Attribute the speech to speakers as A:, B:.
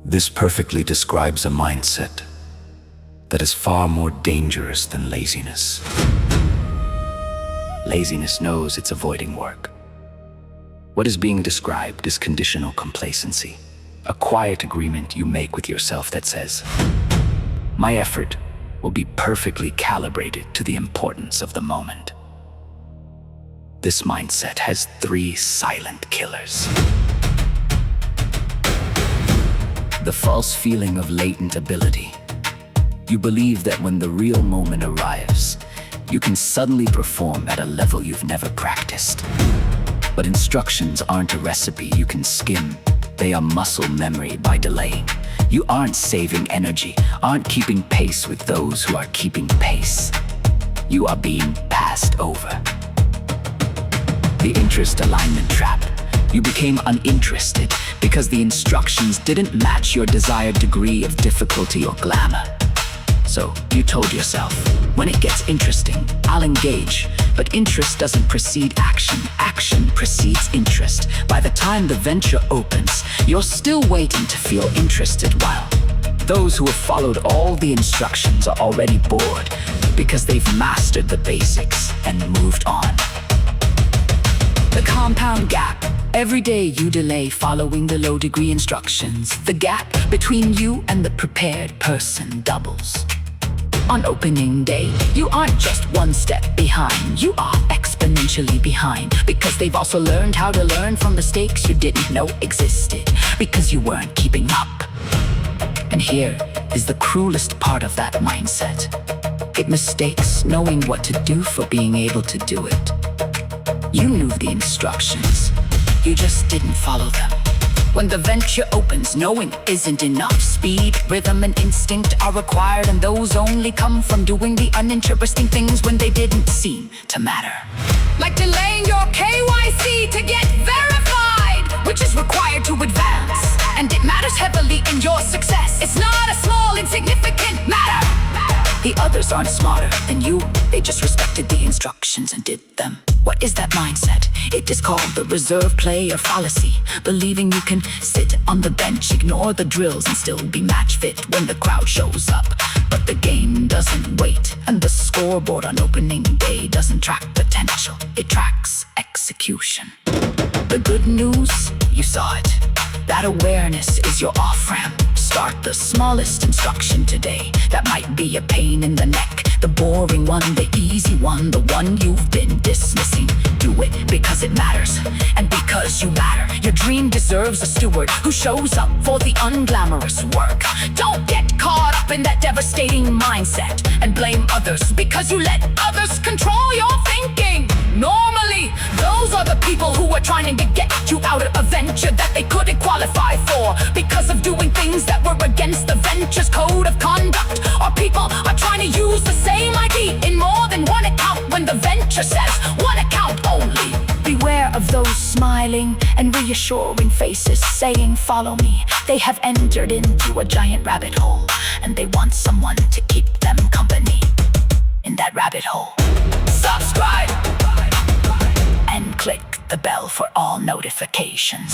A: This perfectly describes a mindset that is far more dangerous than laziness. Laziness knows it's avoiding work. What is being described is conditional complacency, a quiet agreement you make with yourself that says, "My effort will be perfectly calibrated to the importance of the moment." This mindset has three silent killers. The false feeling of latent ability. You believe that when the real moment arrives, you can suddenly perform at a level you've never practiced. But instructions aren't a recipe you can skim. They are muscle memory by delaying. You aren't saving energy, aren't keeping pace with those who are keeping pace. You are being passed over. The interest alignment trap. You became uninterested because the instructions didn't match your desired degree of difficulty or glamour. So you told yourself, when it gets interesting, I'll engage. But interest doesn't precede action. Action precedes interest. By the time the venture opens, you're still waiting to feel interested, while those who have followed all the instructions are already bored because they've mastered the basics and moved on. The compound gap. Every day you delay following the low-degree instructions. The gap between you and the prepared person doubles. On opening day, you aren't just one step behind, you are exponentially behind, because they've also learned how to learn from mistakes you didn't know existed, because you weren't keeping up. And here is the cruelest part of that mindset. It mistakes knowing what to do for being able to do it. You knew the instructions, you just didn't follow them. When the venture opens, knowing isn't enough. Speed, rhythm, and instinct are required, and those only come from doing the uninteresting things when they didn't seem to matter. Like delaying your KYC to get verified, which is required to advance, and it matters heavily in your success. It's not a small, insignificant matter. The others aren't smarter than you, they just respected the instructions and did them. What is that mindset? It is called the reserve player fallacy. Believing you can sit on the bench, ignore the drills, and still be match fit when the crowd shows up. But the game doesn't wait, and the scoreboard on opening day doesn't track potential, it tracks execution. The good news, you saw it. That awareness is your off-ramp. Start the smallest instruction today. That might be a pain in the neck, the boring one, the easy one, the one you've been dismissing. Do it because it matters, and because you matter. Your dream deserves a steward who shows up for the unglamorous work. Don't get caught up in that devastating mindset and blame others because you let others control your thinking. Normally, those are the people who are trying to get you out of a venture that they couldn't qualify for because of doing things that were against the venture's code of conduct. Or people are trying to use the same ID in more than one account when the venture says one account only. Beware of those smiling and reassuring faces saying, "Follow me." They have entered into a giant rabbit hole, and they want someone to keep them company in that rabbit hole. Subscribe and click the bell for all notifications.